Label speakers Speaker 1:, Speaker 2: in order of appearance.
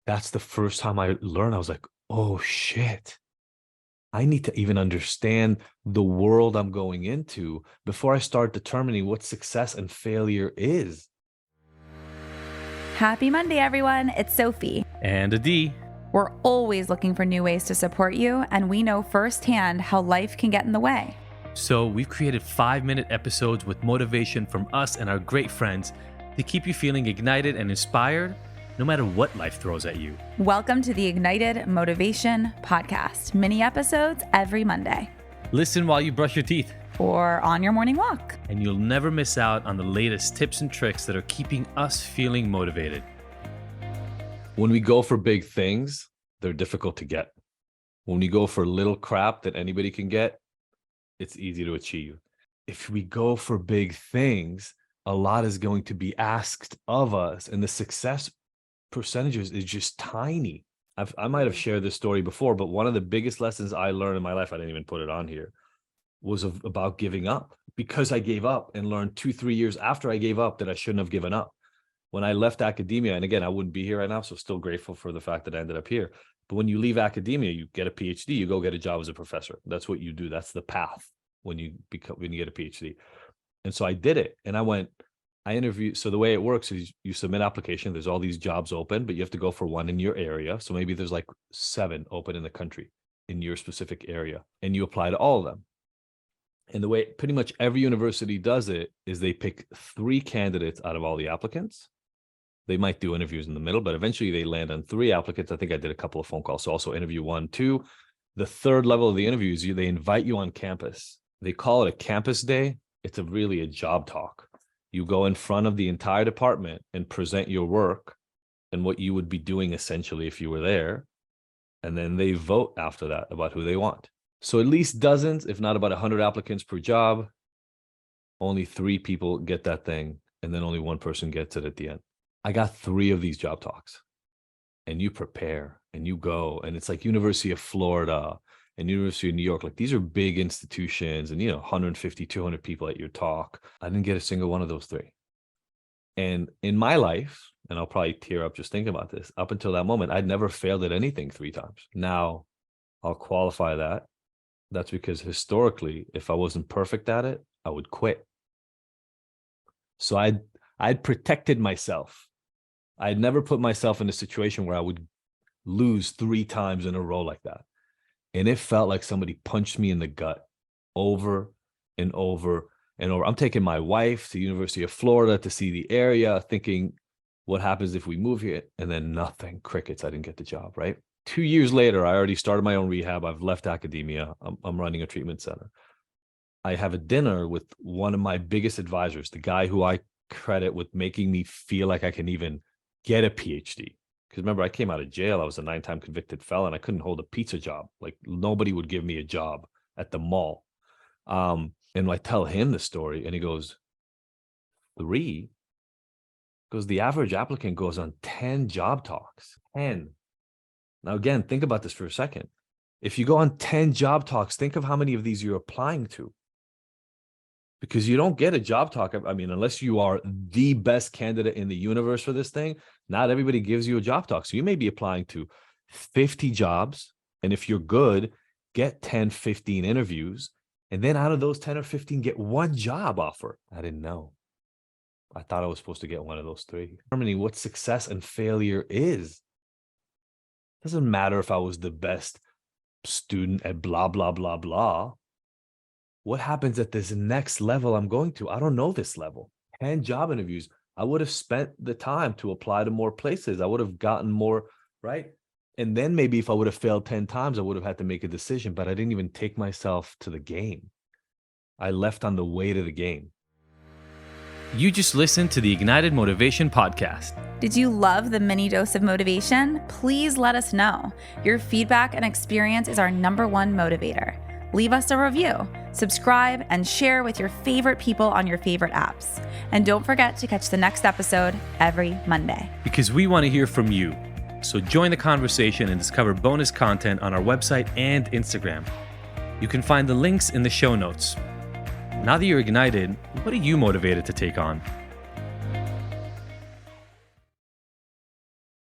Speaker 1: That's the first time I learned. I was like, oh shit. I need to even understand the world I'm going into before I start determining what success and failure is.
Speaker 2: Happy Monday, everyone. It's Sophie.
Speaker 3: And Adi.
Speaker 2: We're always looking for new ways to support you, and we know firsthand how life can get in the way.
Speaker 3: So we've created 5-minute episodes with motivation from us and our great friends to keep you feeling ignited and inspired no matter what life throws at you.
Speaker 2: Welcome to the Ignited Motivation Podcast. Mini episodes every Monday.
Speaker 3: Listen while you brush your teeth.
Speaker 2: Or on your morning walk.
Speaker 3: And you'll never miss out on the latest tips and tricks that are keeping us feeling motivated.
Speaker 1: When we go for big things, they're difficult to get. When we go for little crap that anybody can get, it's easy to achieve. If we go for big things, a lot is going to be asked of us, and the success percentages is just tiny. I might have shared this story before, but one of the biggest lessons I learned in my life, I didn't even put it on here, was about giving up. Because I gave up and learned 2-3 years after I gave up that I shouldn't have given up. When I left academia, and again, I wouldn't be here right now, so still grateful for the fact that I ended up here. But when you leave academia, you get a PhD, you go get a job as a professor. That's what you do. That's the path when you get a PhD. And so I did it, and I interviewed. So the way it works is you submit application. There's all these jobs open, but you have to go for one in your area. So maybe there's like 7 open in the country in your specific area, and you apply to all of them. And the way pretty much every university does it is they pick 3 candidates out of all the applicants. They might do interviews in the middle, but eventually they land on 3 applicants. I think I did a couple of phone calls. So also interview 1, 2. The third level of the interviews, they invite you on campus. They call it a campus day. It's really a job talk. You go in front of the entire department and present your work and what you would be doing essentially if you were there. And then they vote after that about who they want. So at least dozens, if not about 100 applicants per job. Only 3 people get that thing, and then only 1 person gets it at the end. I got 3 of these job talks, and you prepare and you go, and it's like University of Florida and University of New York. Like, these are big institutions, and 150, 200 people at your talk. I didn't get a single one of those 3. And in my life, and I'll probably tear up just thinking about this, up until that moment, I'd never failed at anything 3 times. Now, I'll qualify that. That's because historically, if I wasn't perfect at it, I would quit. So I'd protected myself. I'd never put myself in a situation where I would lose 3 times in a row like that. And it felt like somebody punched me in the gut over and over and over. I'm taking my wife to University of Florida to see the area, thinking, what happens if we move here? And then nothing, crickets. I didn't get the job, right? 2 years later, I already started my own rehab. I've left academia. I'm running a treatment center. I have a dinner with one of my biggest advisors, the guy who I credit with making me feel like I can even get a PhD. Because remember, I came out of jail. I was a 9-time convicted felon. I couldn't hold a pizza job. Like, nobody would give me a job at the mall. And I tell him the story, and he goes, 3? Because the average applicant goes on 10 job talks. 10. Now, again, think about this for a second. If you go on 10 job talks, think of how many of these you're applying to. Because you don't get a job talk. I mean, unless you are the best candidate in the universe for this thing, not everybody gives you a job talk. So you may be applying to 50 jobs. And if you're good, get 10, 15 interviews. And then out of those 10 or 15, get 1 job offer. I didn't know. I thought I was supposed to get one of those 3. Determining what success and failure is. Doesn't matter if I was the best student at blah, blah, blah, blah. What happens at this next level I'm going to? I don't know this level. 10 job interviews. I would have spent the time to apply to more places. I would have gotten more, right? And then maybe if I would have failed 10 times, I would have had to make a decision, but I didn't even take myself to the game. I left on the way to the game.
Speaker 3: You just listened to the Ignited Motivation Podcast.
Speaker 2: Did you love the mini dose of motivation? Please let us know. Your feedback and experience is our #1 motivator. Leave us a review, subscribe, and share with your favorite people on your favorite apps. And don't forget to catch the next episode every Monday.
Speaker 3: Because we want to hear from you. So join the conversation and discover bonus content on our website and Instagram. You can find the links in the show notes. Now that you're ignited, what are you motivated to take on?